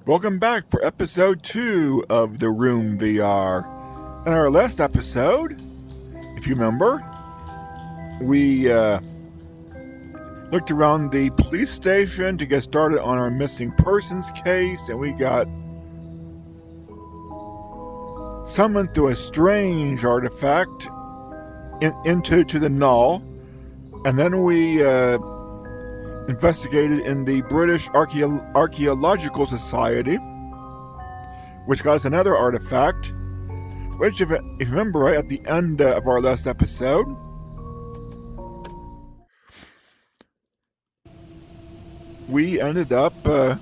Welcome back for episode 2 of The Room VR. In our last episode, if you remember, we looked around the police station to get started on our missing persons case, and we got summoned through a strange artifact into the null, and then we investigated in the British Archaeological Society, which got us another artifact, which, if you remember right, at the end of our last episode, we ended up right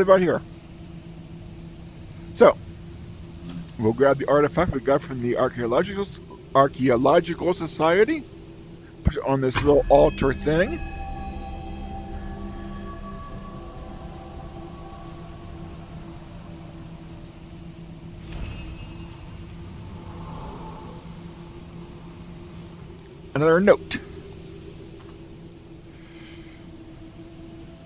about here. So, we'll grab the artifact we got from the Archaeological Society, put it on this little altar thing. Another note.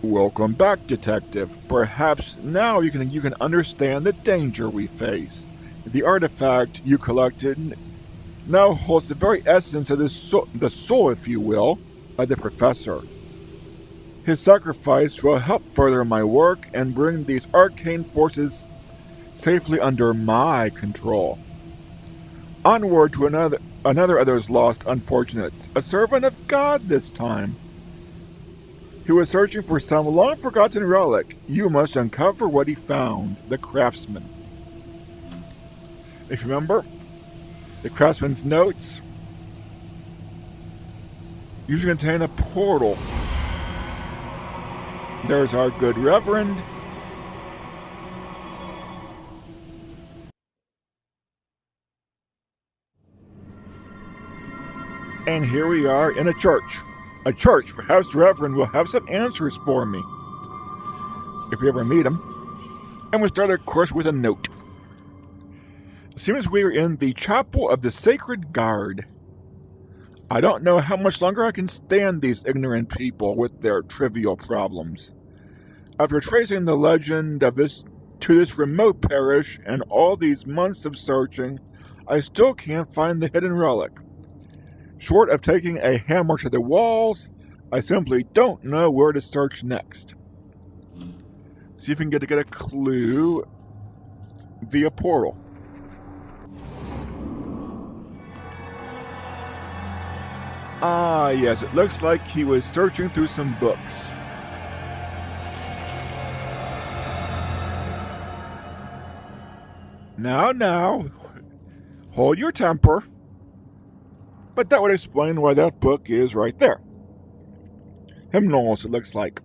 Welcome back, Detective. Perhaps now you can understand the danger we face. The artifact you collected now holds the very essence of the soul, if you will, of the Professor. His sacrifice will help further my work and bring these arcane forces safely under my control. Onward to another of those lost unfortunates, a servant of God this time. He was searching for some long-forgotten relic. You must uncover what he found, the craftsman. If you remember, the craftsman's notes usually contain a portal. There's our good Reverend. And here we are in a church. A church, perhaps the Reverend will have some answers for me, if we ever meet him. And we'll start, of course, with a note. It seems we are in the Chapel of the Sacred Guard. I don't know how much longer I can stand these ignorant people with their trivial problems. After tracing the legend of this remote parish and all these months of searching, I still can't find the hidden relic. Short of taking a hammer to the walls, I simply don't know where to search next. See if we can get a clue via portal. Ah, yes, it looks like he was searching through some books. Now, hold your temper. But that would explain why that book is right there. Hymnals, it looks like.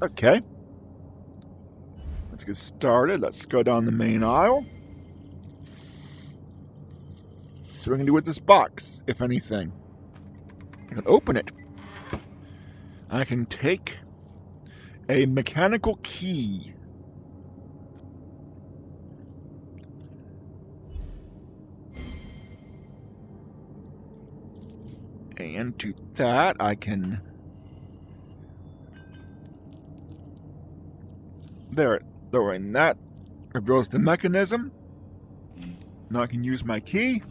Okay. Let's get started. Let's go down the main aisle. So what we can do with this box, if anything. I can open it. I can take a mechanical key. And to that, I can... There, lowering that reveals the mechanism. Now I can use my key.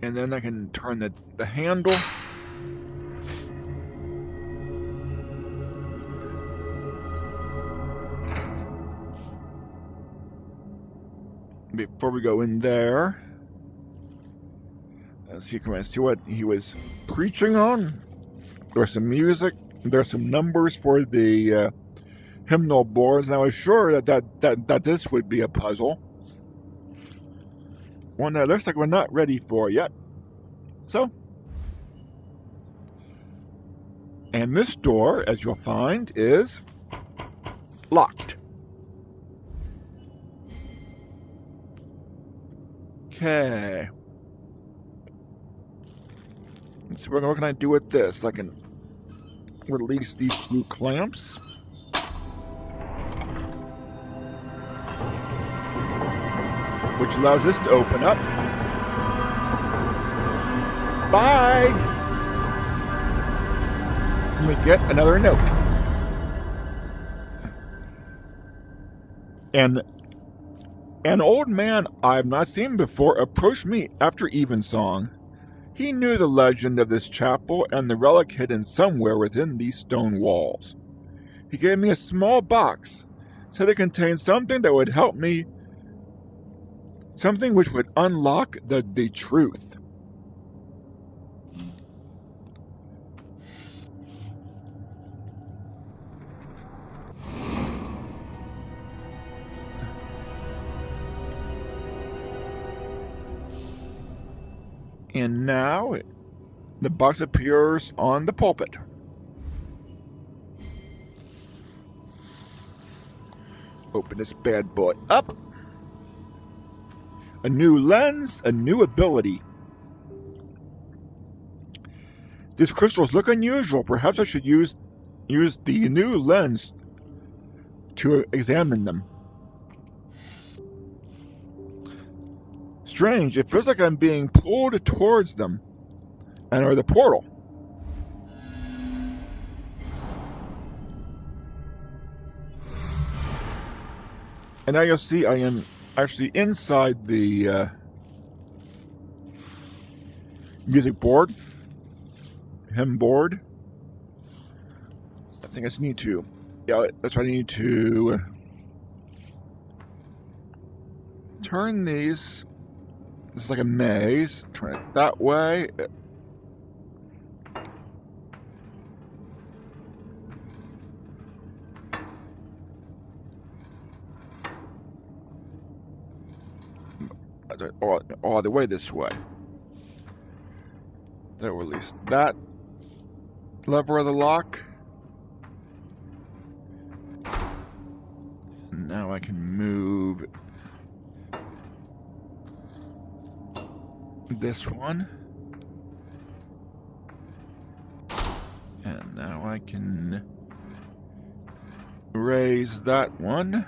And then I can turn the handle. Before we go in there, let's see, can I see what he was preaching on? There's some music. There's some numbers for the hymnal boards, and I was sure that this would be a puzzle. One that looks like we're not ready for yet. So, and this door, as you'll find, is locked. Okay. Let's see, what can I do with this? I can release these two clamps. which allows this to open up. Bye! Let me get another note. And an old man I've not seen before approached me after evensong. He knew the legend of this chapel and the relic hidden somewhere within these stone walls. He gave me a small box, said it contained something that would help me, something which would unlock the truth. And now the box appears on the pulpit. Open this bad boy up. A new lens, a new ability. These crystals look unusual. Perhaps I should use the new lens to examine them. Strange, it feels like I'm being pulled towards them. And or the portal. And now you'll see I am actually inside the music board. Hymn board. I think I just need to. Yeah, that's what I need to turn these. This is like a maze. Turn it that way. All the way this way. That will release that lever of the lock. And now I can move this one. And now I can raise that one.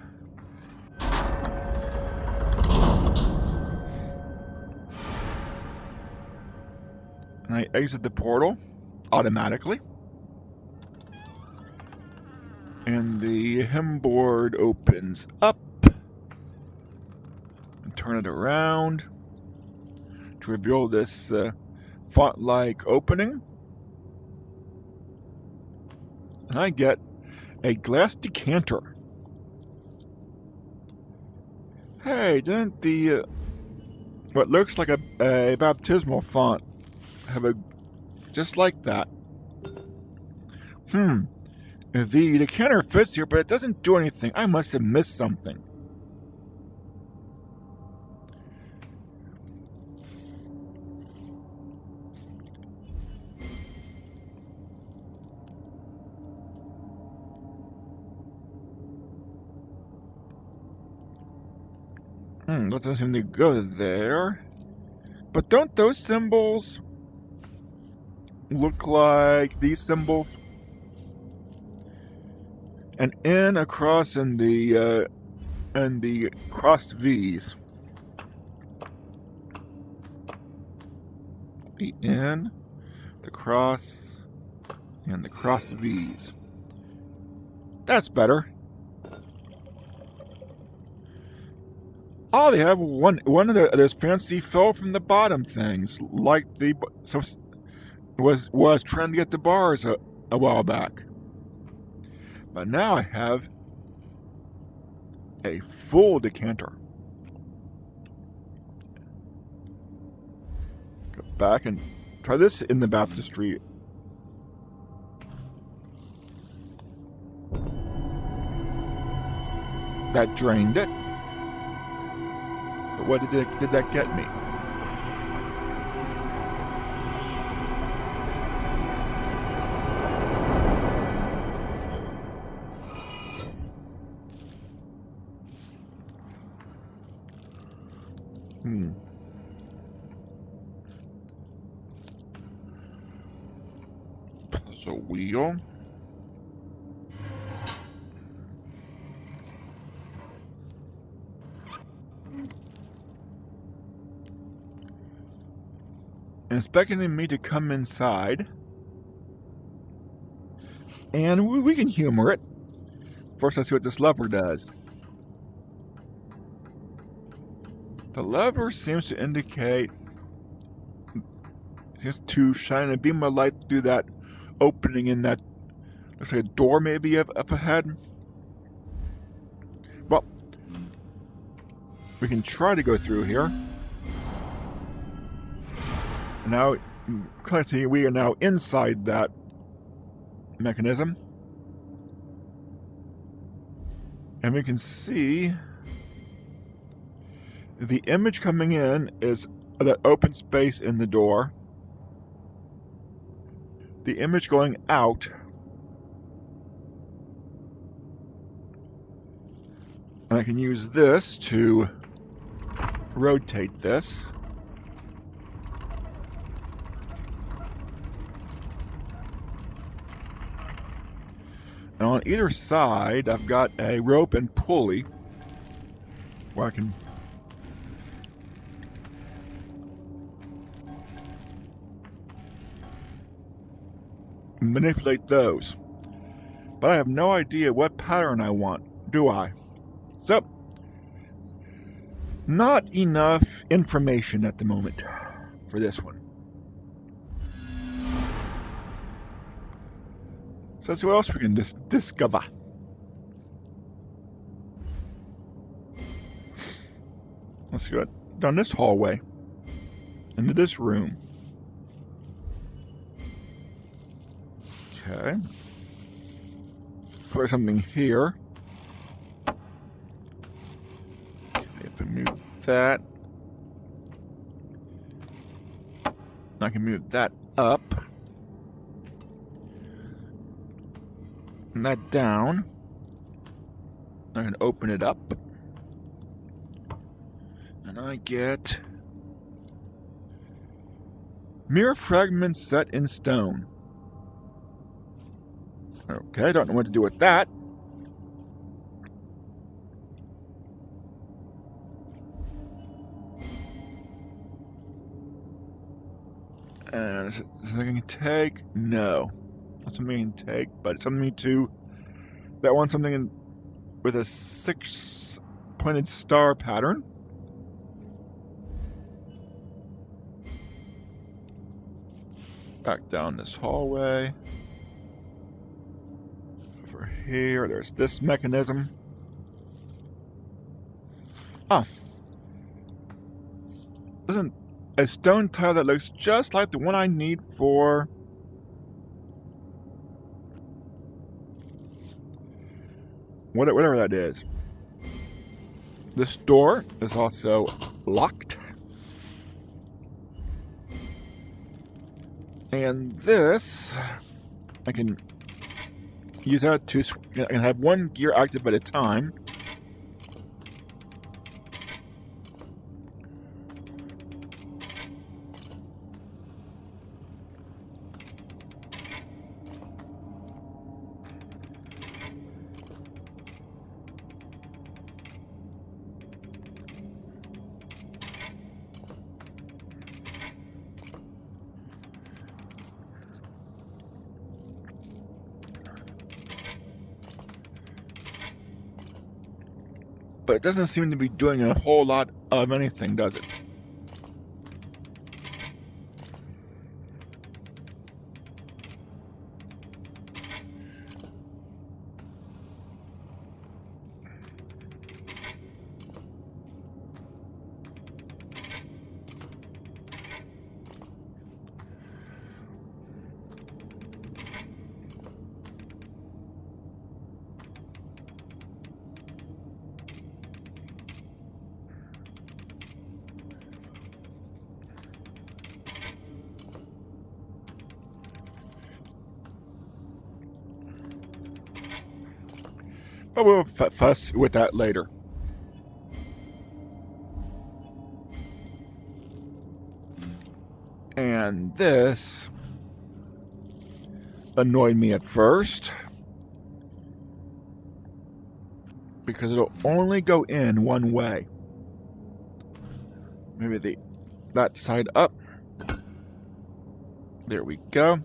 And I exit the portal automatically. And the hymn board opens up. And turn it around to reveal this font-like opening. And I get a glass decanter. Hey, didn't the what looks like a baptismal font have a just like that? The decanter fits here, but it doesn't do anything. I must have missed something. That doesn't seem to go there. But don't those symbols look like these symbols? An N, a cross, and the crossed V's. The N, the cross, and the crossed V's. That's better. Oh, they have one of those fancy fell from the bottom things, like was trying to get the bars a while back. But now I have a full decanter. Go back and try this in the baptistry. That drained it. But what did that get me? Puzzle wheel. and it's beckoning me to come inside. And we can humor it. First, let's see what this lever does. The lever seems to indicate just to shine a beam of light through that opening in that, looks like a door maybe up ahead. Well, we can try to go through here. Now, clearly we are now inside that mechanism. And we can see the image coming in is that open space in the door. The image going out, and I can use this to rotate this. And on either side, I've got a rope and pulley where I can manipulate those. But I have no idea what pattern I want, do I? So, not enough information at the moment for this one. So let's see what else we can discover. Let's go down this hallway, into this room. Okay. Put something here. Okay, if I move that, I can move that up. And that down. I can open it up. And I get mirror fragments set in stone. Okay, I don't know what to do with that. And is it something I can take? No. Not something I can take, but it's something to... That wants something in, with a 6-pointed star pattern. Back down this hallway. Over here, there's this mechanism. Ah. Isn't a stone tile that looks just like the one I need for... whatever that is. This door is also locked. And this, I can use that to... I can have one gear active at a time. But it doesn't seem to be doing a whole lot of anything, does it? But we'll fuss with that later. And this annoyed me at first because it'll only go in one way. Maybe that side up. There we go.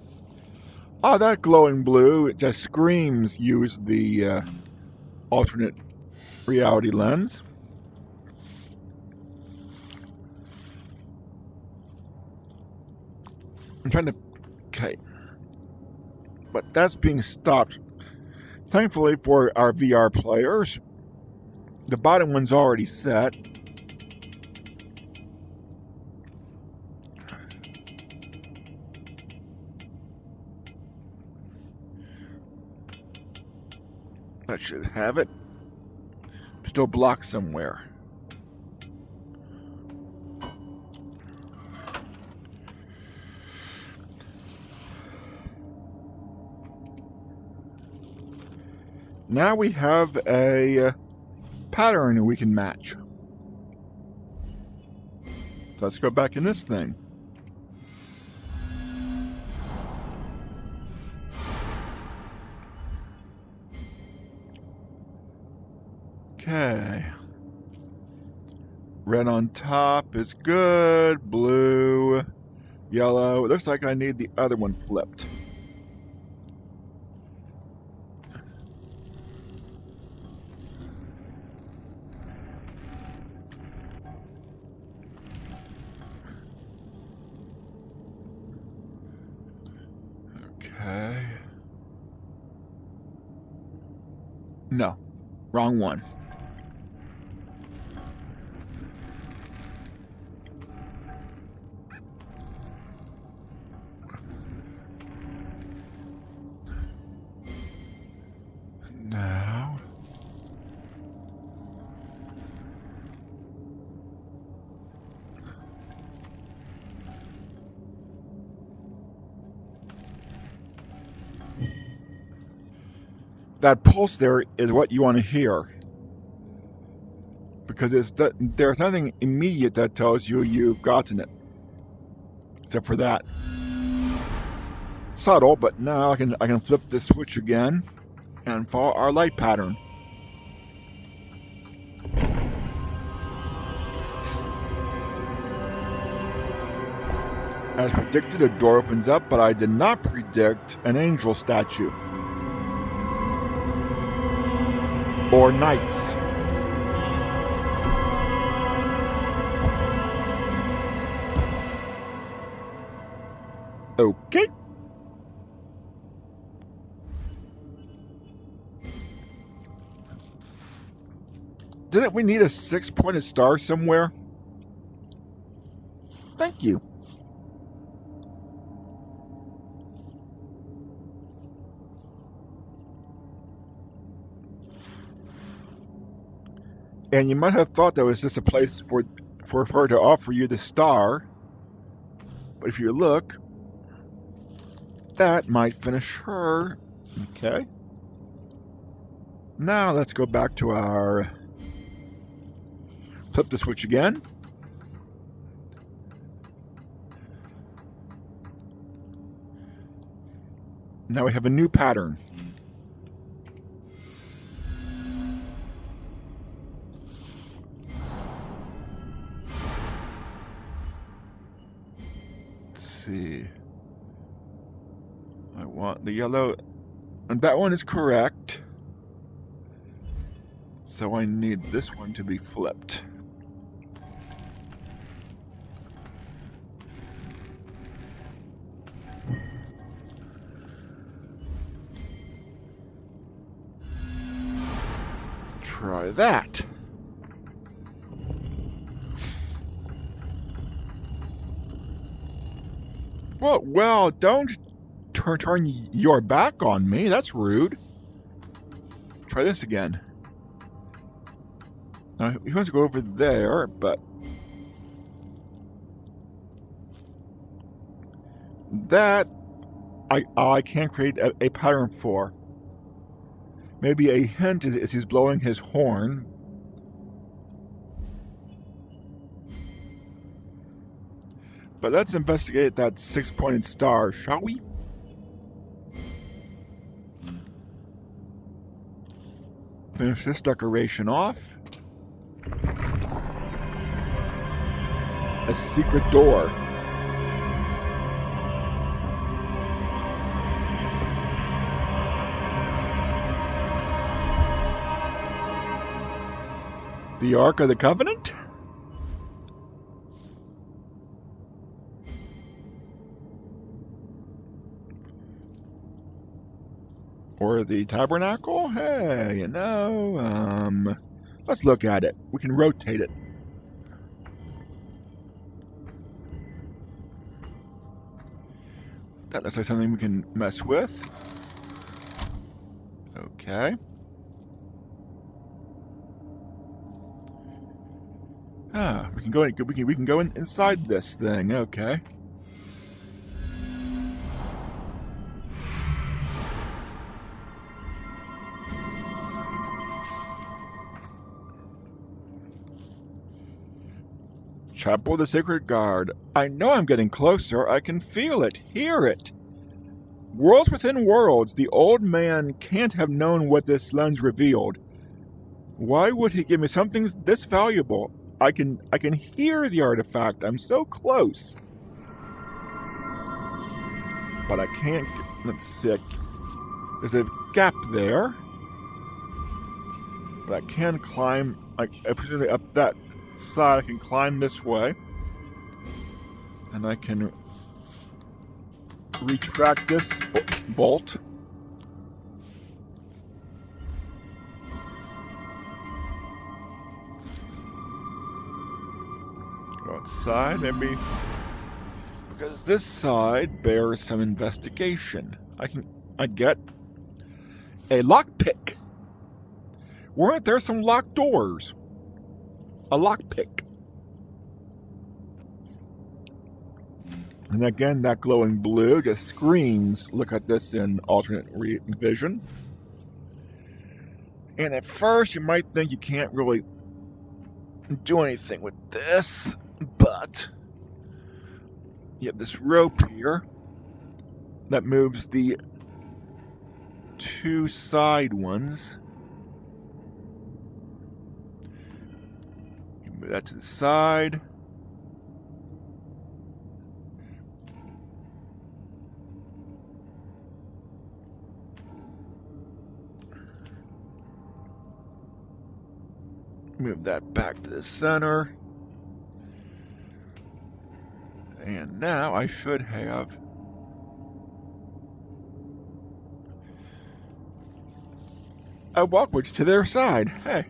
Oh, that glowing blue, it just screams use the alternate reality lens. I'm trying to... Okay. But that's being stopped. Thankfully for our VR players, the bottom one's already set. That should have it. Still blocked somewhere. Now we have a pattern we can match. Let's go back in this thing. Okay. Red on top is good. Blue, yellow. It looks like I need the other one flipped. Okay. No, wrong one. Now. That pulse there is what you want to hear. Because there's nothing immediate that tells you you've gotten it. Except for that. Subtle, but now I can flip this switch again and follow our light pattern. As predicted, a door opens up, but I did not predict an angel statue. Or knights. Okay. Didn't we need a 6-pointed star somewhere? Thank you. And you might have thought that was just a place for her to offer you the star. But if you look, that might finish her. Okay. Now let's go back to our... Flip the switch again. Now we have a new pattern. Let's see. I want the yellow, and that one is correct. So I need this one to be flipped. Try that. Well, don't turn your back on me. That's rude. Try this again. Now, he wants to go over there, but... that I can't create a pattern for. Maybe a hint is he's blowing his horn. But let's investigate that 6-pointed star, shall we? Finish this decoration off. A secret door. The Ark of the Covenant? Or the Tabernacle? Hey, you know, let's look at it. We can rotate it. That looks like something we can mess with. Okay. Ah, we can go. We can go inside this thing. Okay. Chapel of the Sacred Guard. I know I'm getting closer. I can feel it, hear it. Worlds within worlds. The old man can't have known what this lens revealed. Why would he give me something this valuable? I can hear the artifact. I'm so close. But I can't. Let's see. There's a gap there. But I can climb. Presumably up that side. I can climb this way. And I can retract this bolt. Go outside, maybe. Because this side bears some investigation. I get a lockpick. Weren't there some locked doors? A lockpick. And again, that glowing blue just screams, look at this in alternate vision. And at first, you might think you can't really do anything with this, but you have this rope here that moves the two side ones. You move that to the side. Move that back to the center. And now I should have a walkway to their side. Hey.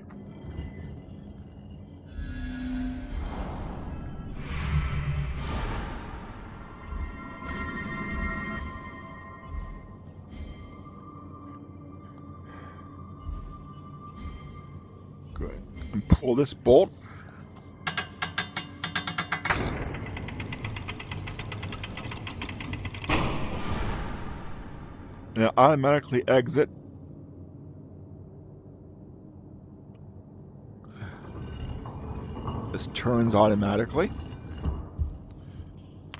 Good. And pull this bolt. Now automatically exit. This turns automatically.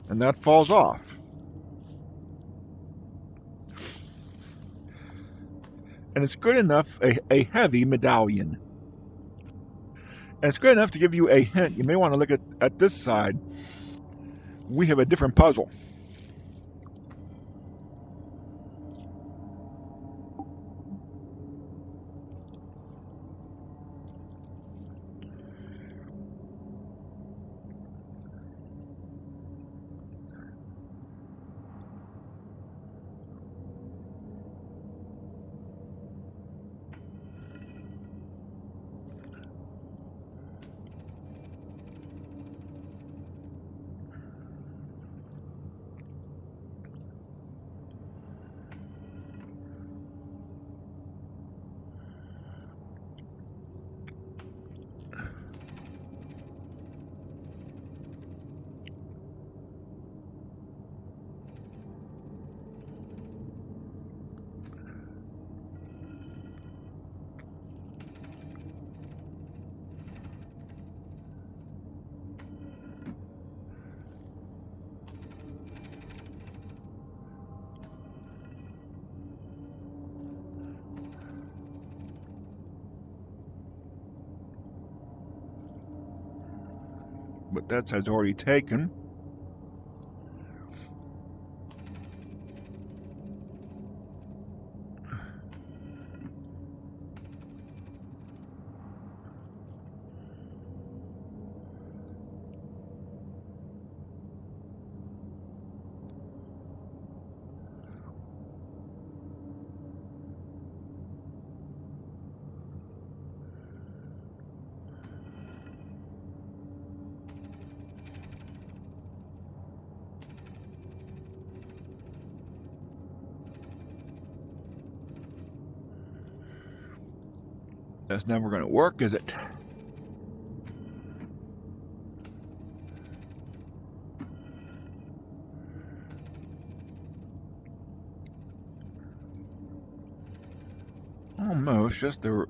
And that falls off. And it's good enough, a heavy medallion. And it's good enough to give you a hint. You may want to look at this side. We have a different puzzle. But that side's already taken. That's never going to work, is it? Almost, just the,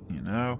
you know.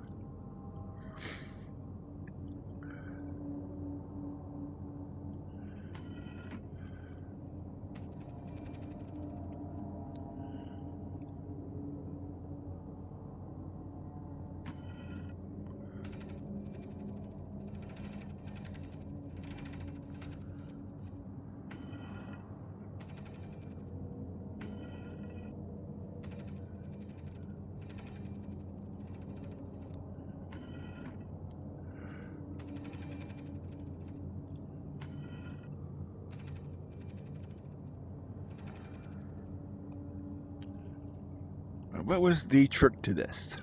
What was the trick to this?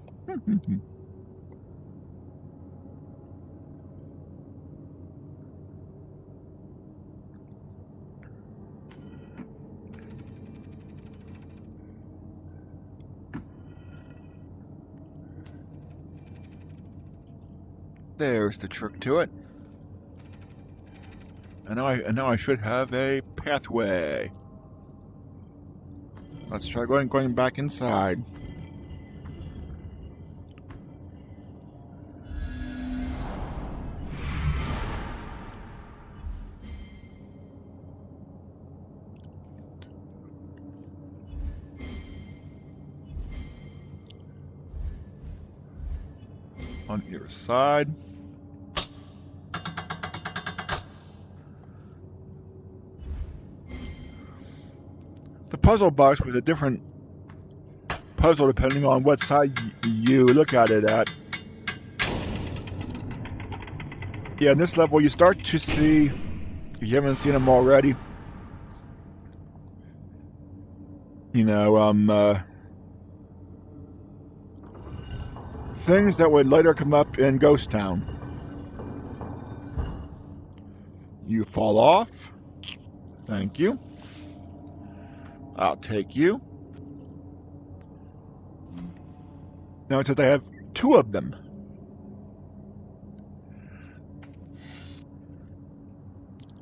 There's the trick to it. And now I should have a pathway. Let's try going back inside. On either side. The puzzle box with a different puzzle depending on what side you look at it at. Yeah, in this level you start to see, if you haven't seen them already, you know, things that would later come up in Ghost Town. You fall off. Thank you. I'll take you. Now it says I have 2 of them.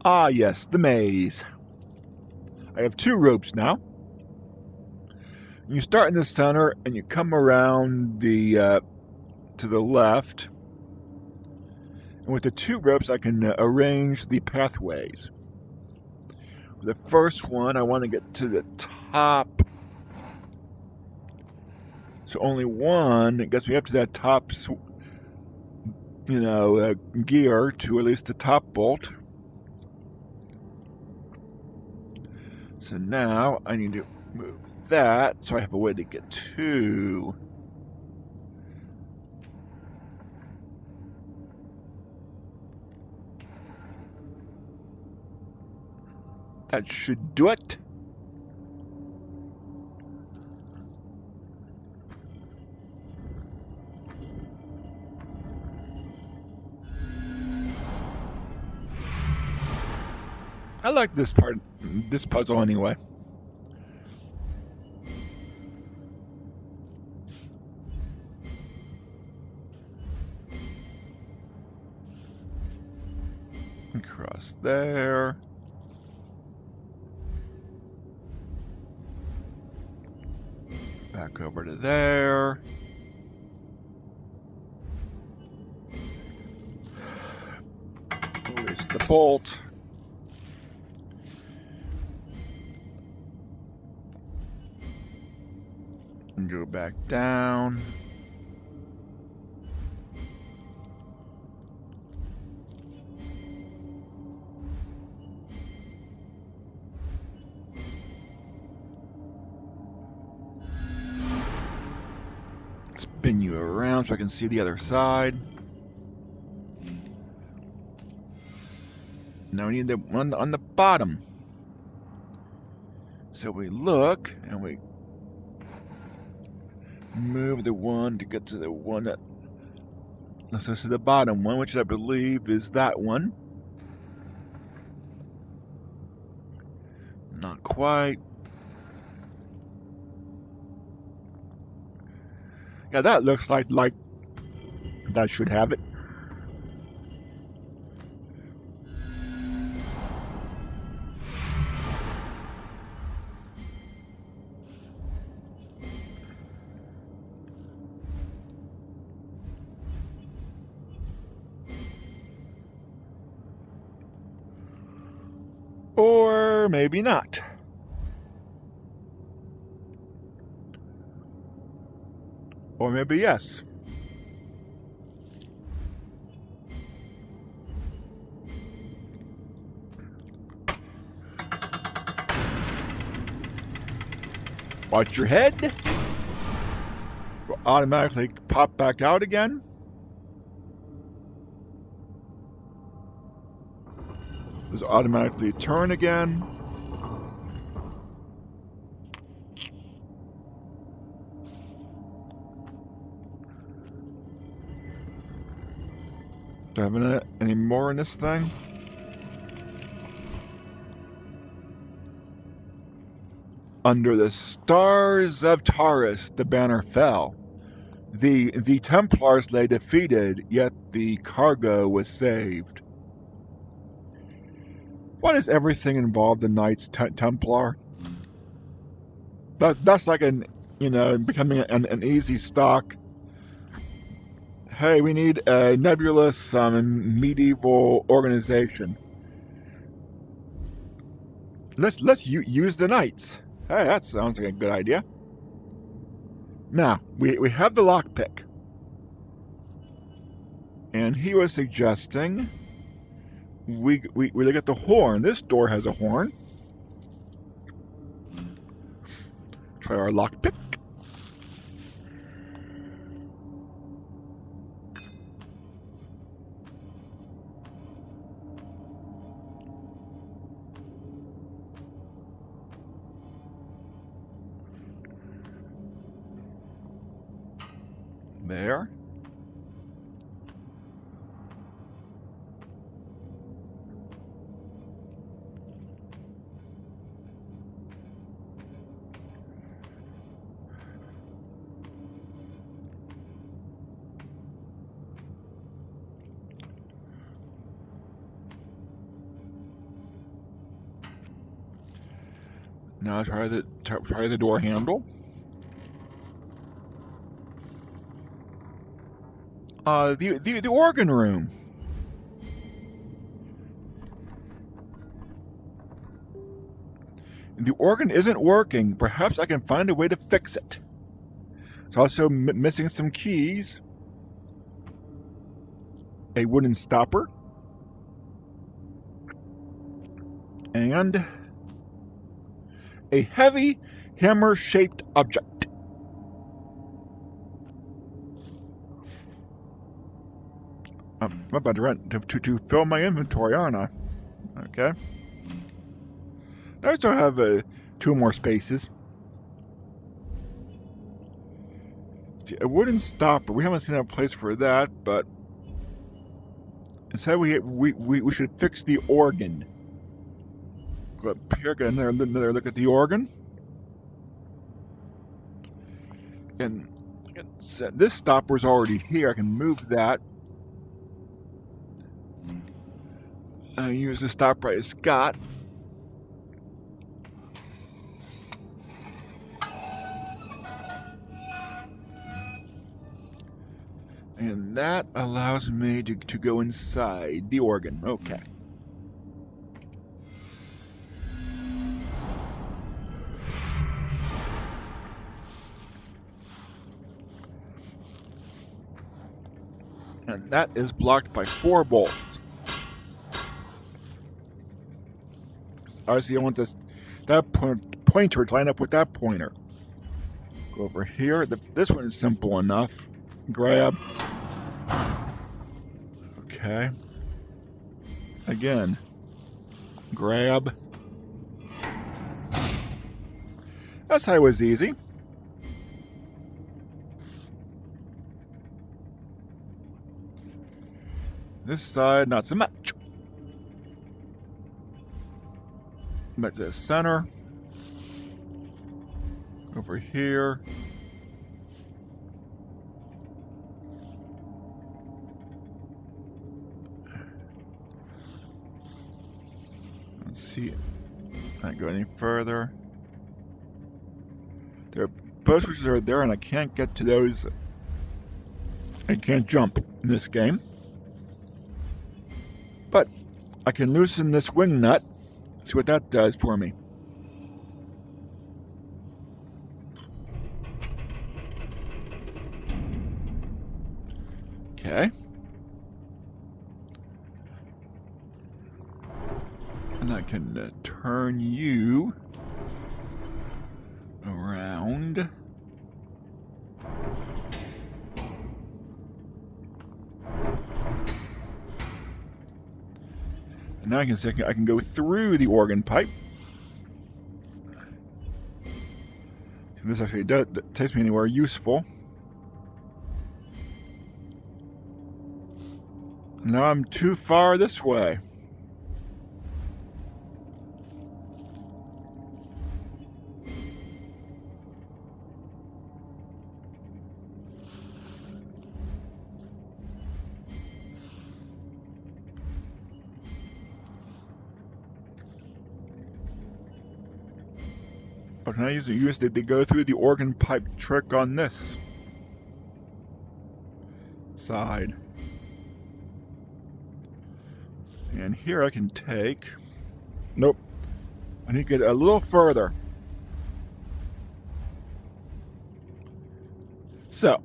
Ah, yes, the maze. I have 2 ropes now. You start in the center and you come around the to the left. And with the 2 ropes, I can arrange the pathways. The first one, I want to get to the top. So only one gets me up to that top, you know, gear to at least the top bolt. So now I need to move that so I have a way to get to. That should do it. I like this part, this puzzle anyway. Across there. Back over to there. Release the bolt. And go back down. Spin you around so I can see the other side. Now we need the one on the bottom. So we look and we move the one to get to the one that lets us to the bottom one, which I believe is that one. Not quite. Yeah, that looks like that should have it. Or maybe not. Or maybe yes. Watch your head. Will automatically pop back out again. Does automatically turn again. Do I have any more in this thing? Under the stars of Taurus, the banner fell. The Templars lay defeated, yet the cargo was saved. What is everything involved in Knights Templar? That's like becoming an easy stock. Hey, we need a nebulous medieval organization. Let's use the Knights. Hey, that sounds like a good idea. Now, we have the lockpick. And he was suggesting we look at the horn. This door has a horn. Try our lockpick. There. Now try the door handle. The organ room. The organ isn't working. Perhaps I can find a way to fix it. It's also missing some keys. A wooden stopper. And a heavy hammer-shaped object. I'm about to fill my inventory, aren't I? Okay. I still have 2 more spaces. See, a wooden stopper. We haven't seen a place for that, but instead we should fix the organ. Go up here, get another look at the organ, and this stopper's already here. I can move that. Use the stopper I just got. And that allows me to go inside the organ. Okay. And that is blocked by 4 bolts. Obviously, I want that pointer to line up with that pointer. Go over here. This one is simple enough. Grab. Okay. Again. Grab. That side was easy. This side, not so much. Back to the center. Over here. see, can't go any further. There are posters that are there, and I can't get to those. I can't jump in this game. But I can loosen this wing nut. See what that does for me. Okay. And I can turn you around. And now I can go through the organ pipe. This actually takes me anywhere useful. Now I'm too far this way. But can I use it to go through the organ pipe trick on this side? And here I can take... Nope. I need to get a little further. So.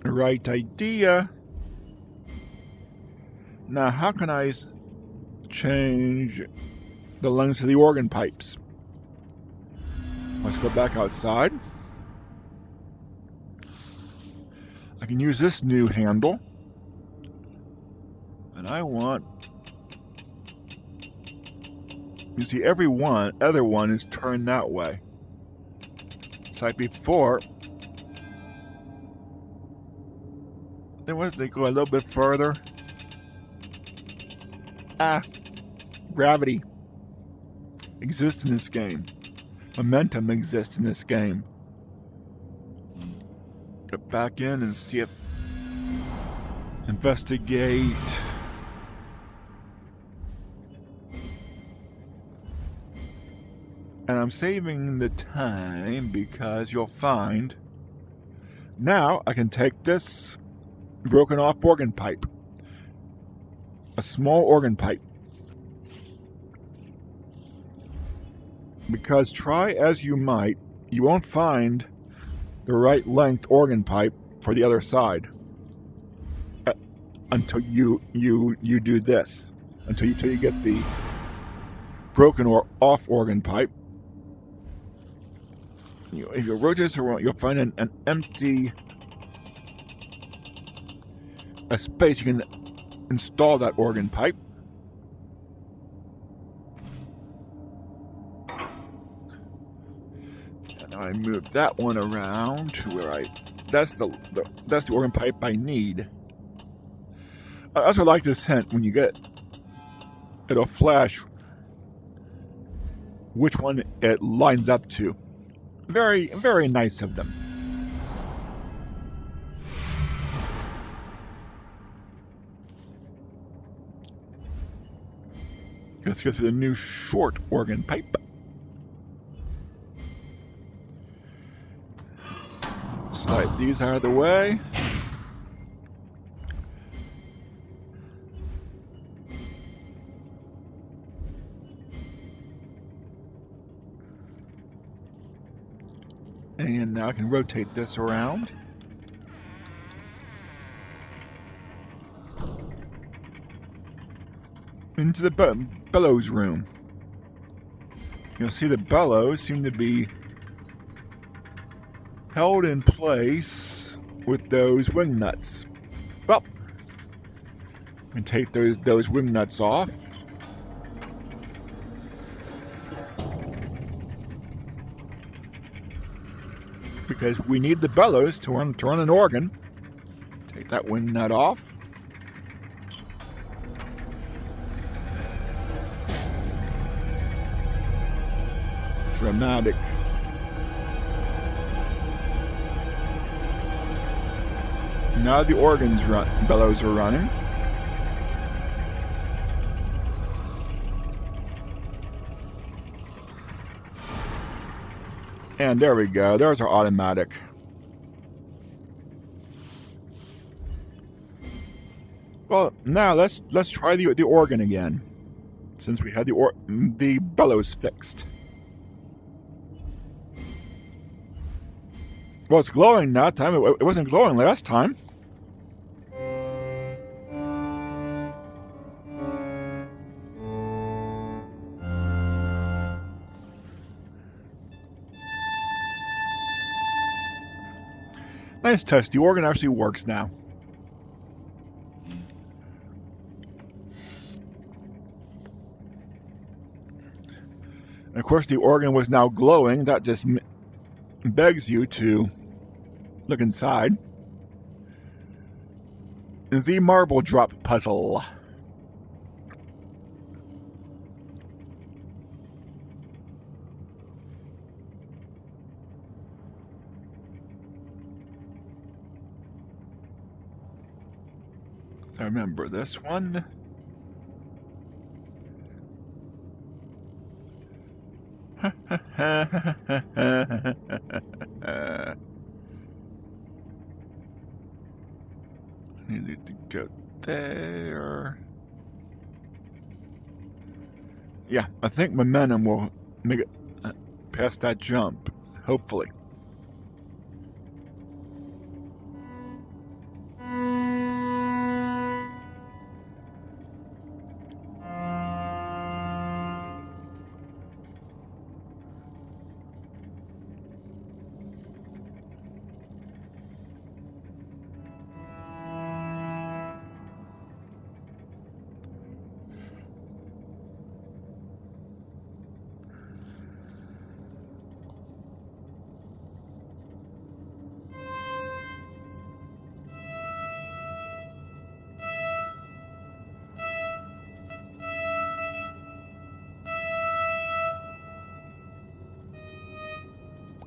Right idea. Now, how can I change the length of the organ pipes? Let's go back outside. I can use this new handle. And I want... You see, every other one is turned that way. It's like before. They go a little bit further. Gravity exists in this game. Momentum exists in this game. Get back in and see if... Investigate... And I'm saving the time because you'll find... Now I can take this broken off organ pipe. A small organ pipe. Because try as you might, you won't find the right length organ pipe for the other side. Until you do this. Until you get the broken or off organ pipe. If you rotate this around, you'll find an empty space. You can install that organ pipe. And I move that one around to where that's the organ pipe I need. I also like this hint when you get it'll flash which one it lines up to. Very, very nice of them. Let's go through the new short organ pipe. Slide these out of the way. And now I can rotate this around. Into the bellows room. You'll see the bellows seem to be held in place with those wing nuts. Well, I can take those wing nuts off. Because we need the bellows to run an organ. Take that wing nut off. Dramatic. Now the bellows are running. And there we go. There's our automatic. Well, now let's try the organ again, since we had the bellows fixed. Well, it's glowing that time. It wasn't glowing last time. Nice test. The organ actually works now. And of course, the organ was now glowing. That just begs you to look inside. The marble drop puzzle. I remember this one. Needed to go there. Yeah, I think momentum will make it past that jump, hopefully.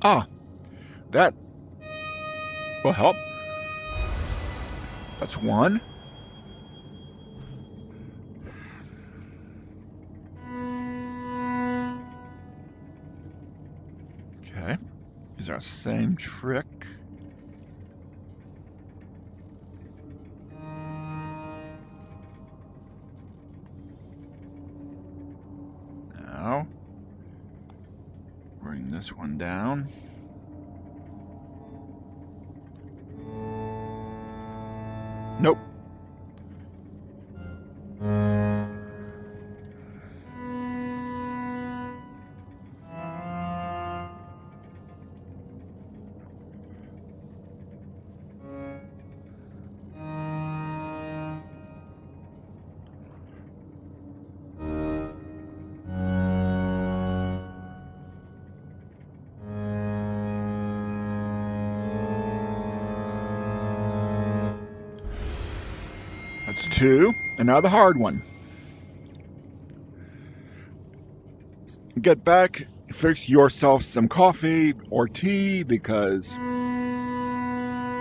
Ah, that will help. That's one. Okay. Is our same trick? Now, bring this one down. Nope. That's two. And now the hard one. Get back, fix yourself some coffee or tea, because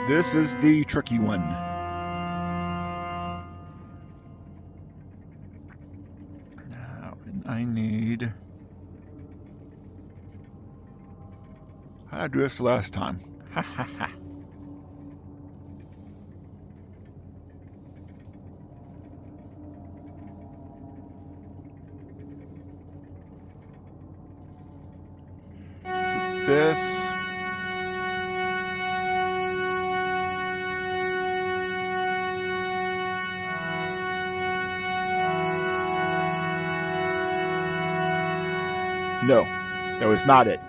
this is the tricky one. Now, I need... How did I do this last time? Ha ha ha. This. No, that was not it.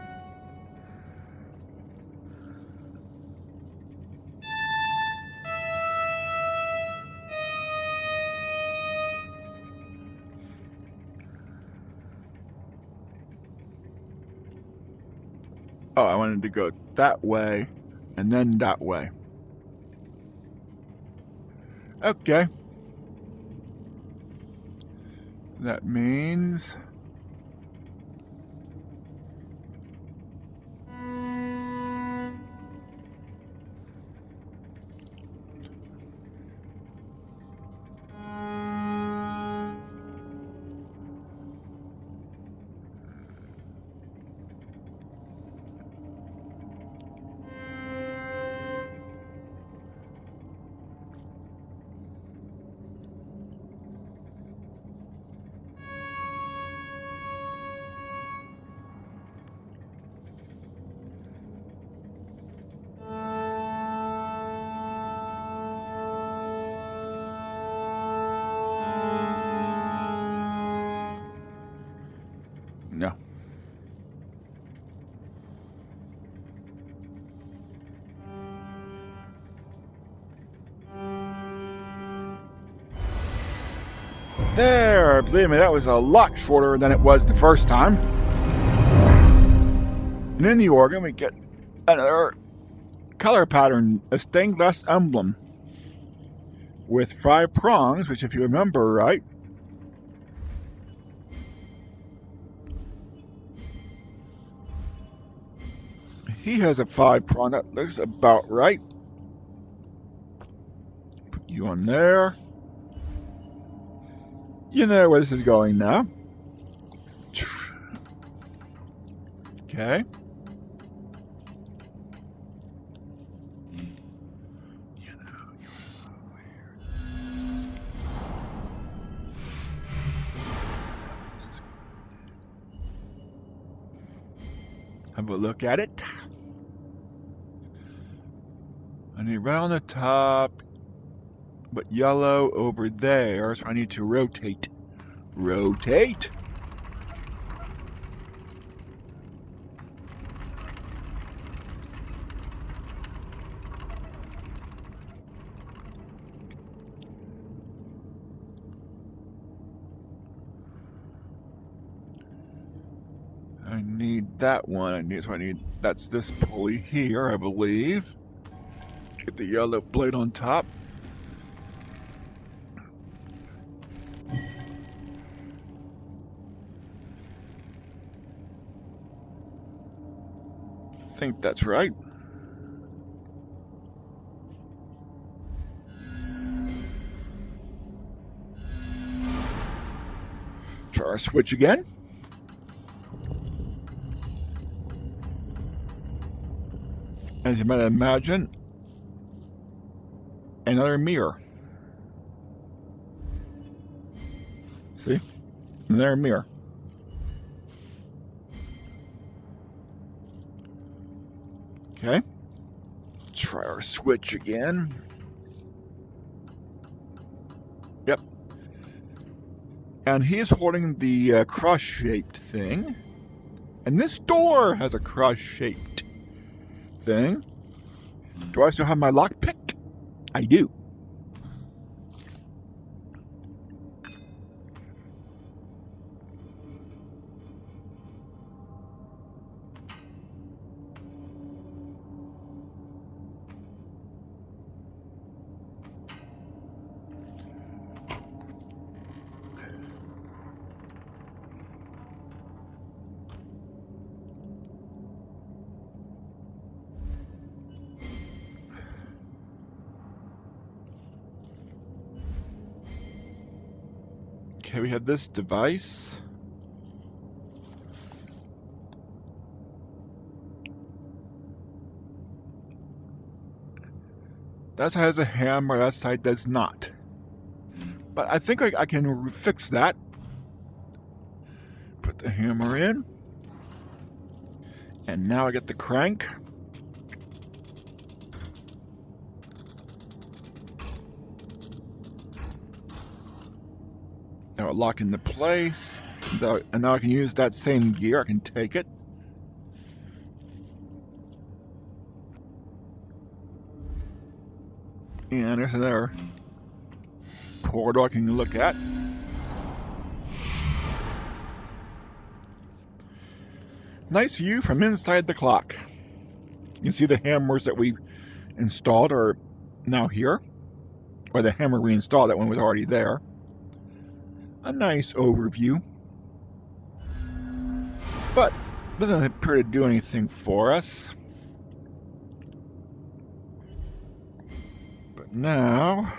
Oh, I wanted to go that way and then that way. Okay. That means... There, believe me, that was a lot shorter than it was the first time. And in the organ, we get another color pattern, a stained glass emblem with 5 prongs, which, if you remember right, he has a 5 prong. That looks about right. Put you on there. You know where this is going now. Okay. Have a look at it. I need red on the top, but yellow over there, so I need to rotate. Rotate. I need that one. That's this pulley here, I believe. Get the yellow blade on top. I think that's right. Try our switch again. As you might imagine, another mirror. See? Another mirror. Okay. Try our switch again. Yep. And he is holding the cross-shaped thing. And this door has a cross-shaped thing. Do I still have my lockpick? I do. Okay, we have this device. That side has a hammer, that side does not. But I think I can fix that. Put the hammer in. And now I get the crank. Now lock into place. And now I can use that same gear. I can take it. And there's another portal I can look at. Nice view from inside the clock. You can see the hammers that we installed are now here. Or the hammer we installed, that one was already there. A nice overview. But doesn't appear to do anything for us. But now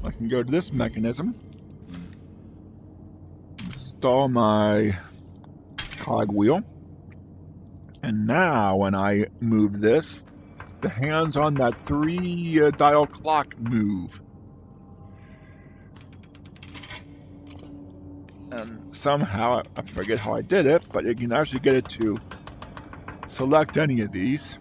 I can go to this mechanism. Install my cogwheel. And now when I move this, the hands on that 3 dial clock move. And somehow, I forget how I did it, but you can actually get it to select any of these.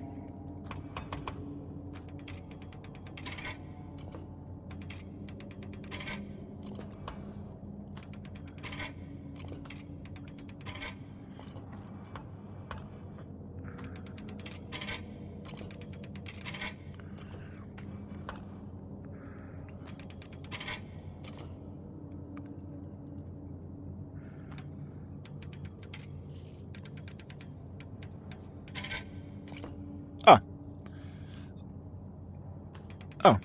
Oh.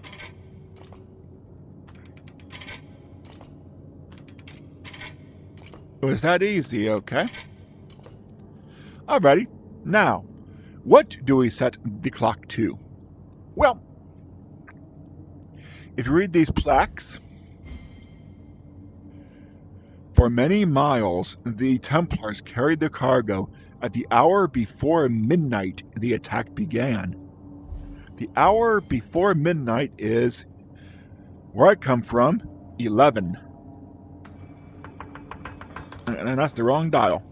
It was that easy, okay. Alrighty. Now, what do we set the clock to? Well, if you read these plaques, for many miles, the Templars carried the cargo. At the hour before midnight, the attack began. The hour before midnight is, where I come from, 11. And that's the wrong dial.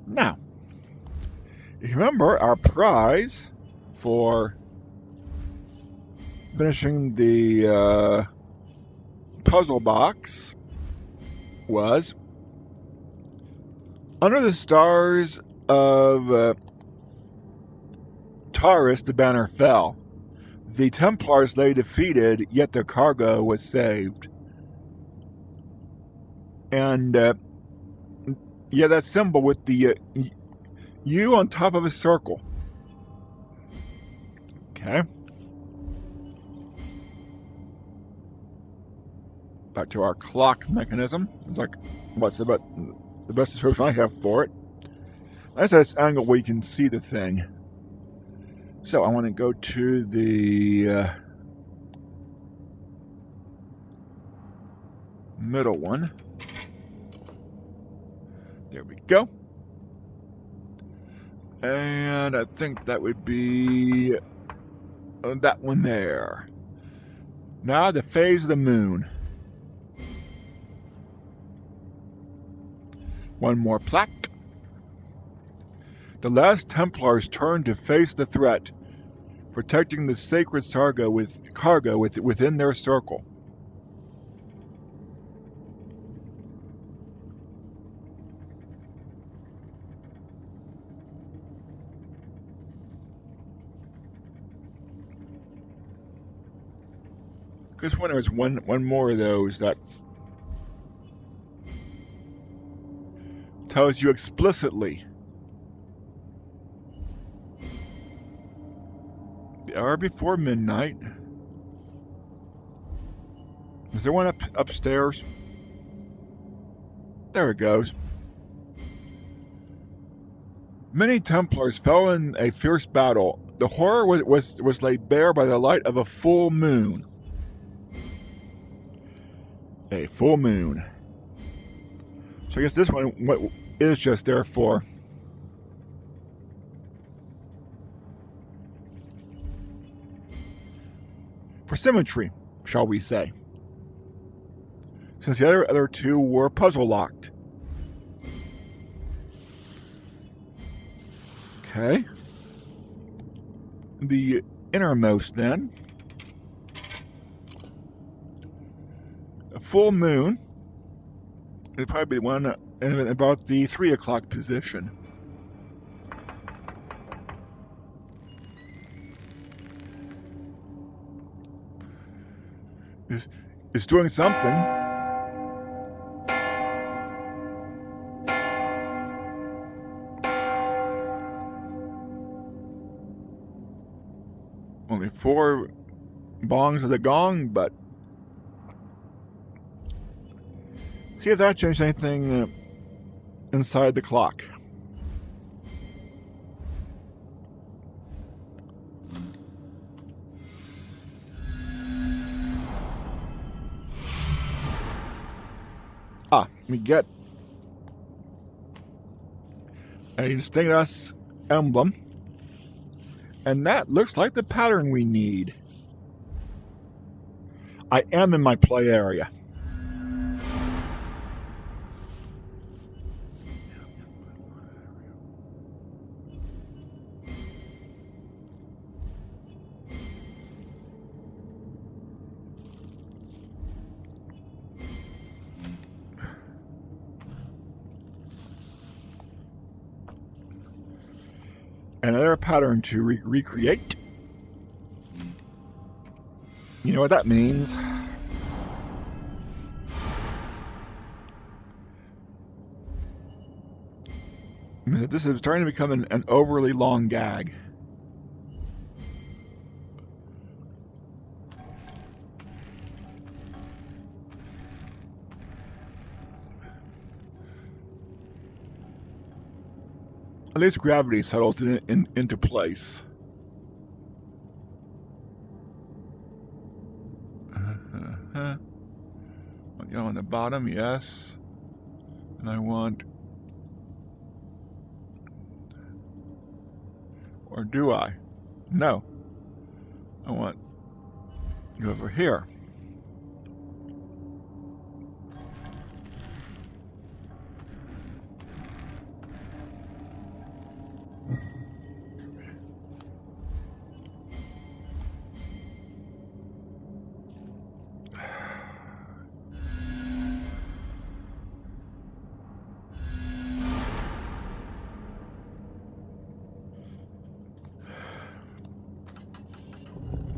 Now, you remember our prize for finishing the puzzle box was under the stars of Taurus, the banner fell. The Templars lay defeated, yet their cargo was saved. And yeah, that symbol with the U on top of a circle. Okay. Back to our clock mechanism. It's like, what's the best description I have for it? That's this angle where you can see the thing. So I want to go to the middle one. There we go. And I think that would be that one there. Now the phase of the moon. One more plaque. The last Templars turned to face the threat, protecting the sacred cargo within their circle. Because when there's one more of those that tells you explicitly the hour before midnight. Is there one upstairs? There it goes. Many Templars fell in a fierce battle. The horror was laid bare by the light of a full moon. A full moon. So I guess this one is just there for symmetry, shall we say. Since the other two were puzzle locked. Okay. The innermost then. A full moon. It'd probably be one in about the 3 o'clock position. It's doing something. Only 4 bongs of the gong, but see if that changed anything inside the clock. We get a distinct emblem, and that looks like the pattern we need. I am in my play area. Another pattern to recreate. You know what that means. This is starting to become an overly long gag. At least gravity settles into place. On the bottom, yes. And I want... Or do I? No. I want you over here.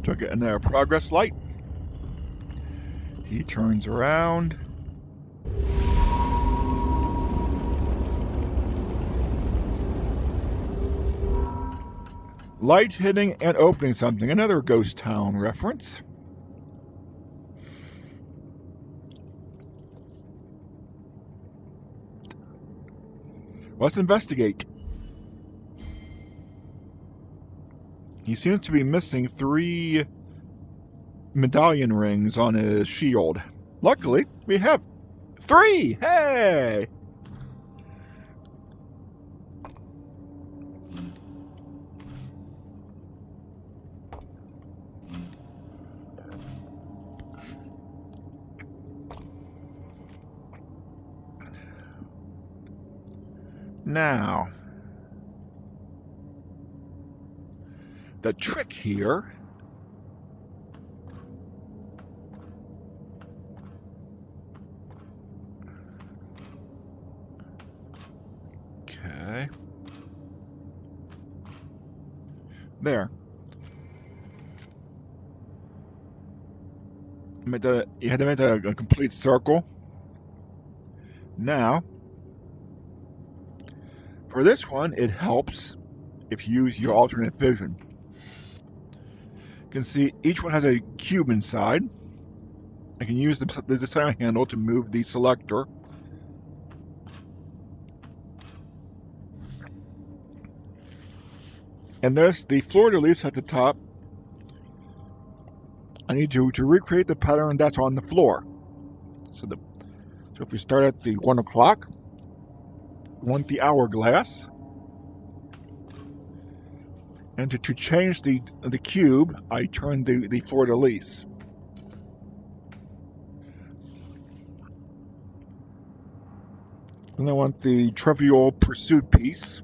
So I get another progress light. He turns around. Light hitting and opening something. Another Ghost Town reference. Let's investigate. He seems to be missing 3 medallion rings on his shield. Luckily, we have 3! Hey! Now, the trick here there. You had to make that a complete circle. Now, for this one, it helps if you use your alternate vision. You can see each one has a cube inside. I can use the center handle to move the selector. And there's the fleur-de-lis at the top. I need to recreate the pattern that's on the floor. So if we start at the 1 o'clock, we want the hourglass. And to change the cube, I turn the fleur-de-lis. Then I want the Trivial Pursuit piece.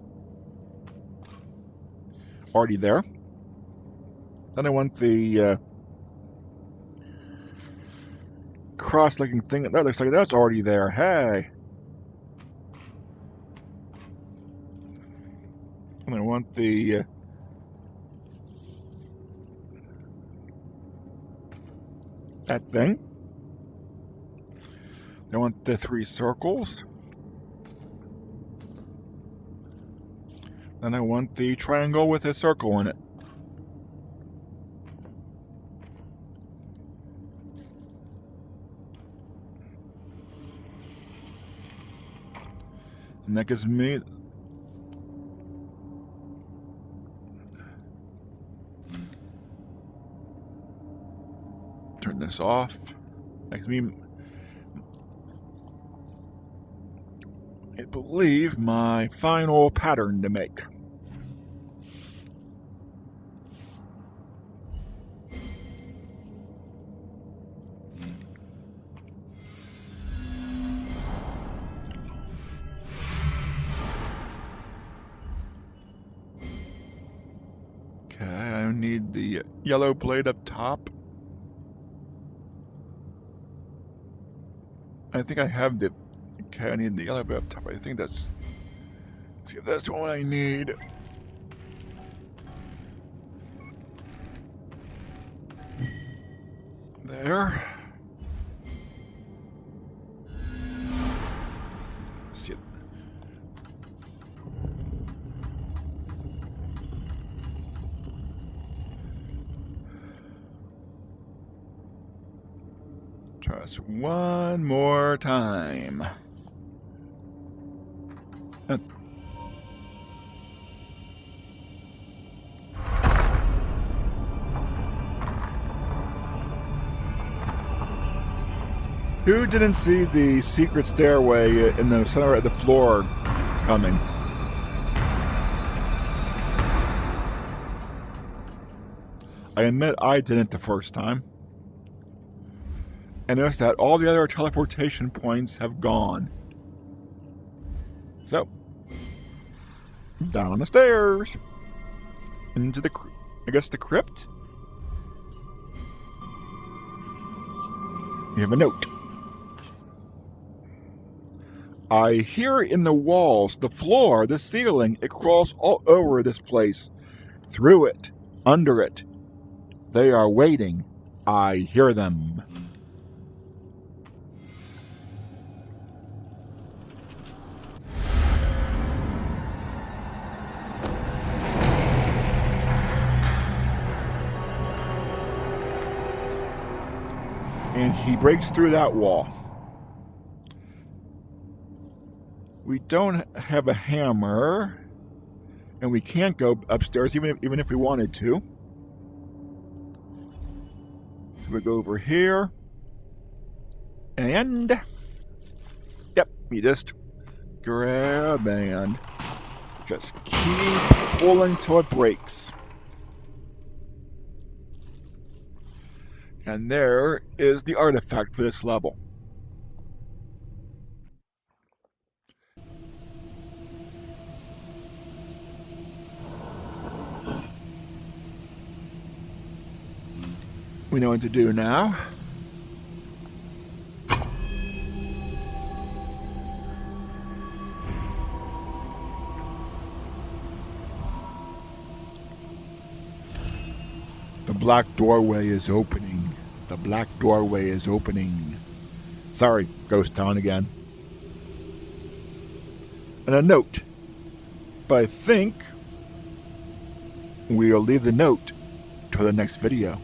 Already there. Then I want the cross-legging thing. That looks like that's already there. Hey. And I want the that thing. I want the 3 circles. And I want the triangle with a circle in it. And that gives me turn this off. That gives me, I believe, my final pattern to make. Okay, I need the yellow blade up top. I think I have the... Okay, I need the yellow blade up top. I think that's... See if that's the one I need. there. See it. Just one more time. Who didn't see the secret stairway in the center of the floor coming? I admit I didn't the first time. And notice that all the other teleportation points have gone. So, down the stairs. Into the, I guess, the crypt? You have a note. I hear in the walls, the floor, the ceiling, it crawls all over this place. Through it, under it. They are waiting. I hear them. And he breaks through that wall. We don't have a hammer, and we can't go upstairs even if we wanted to. So we go over here, and yep, you just grab and just keep pulling till it breaks. And there is the artifact for this level. We know what to do now. The black doorway is opening. The black doorway is opening. Sorry, Ghost Town again. And a note. But I think we'll leave the note to the next video.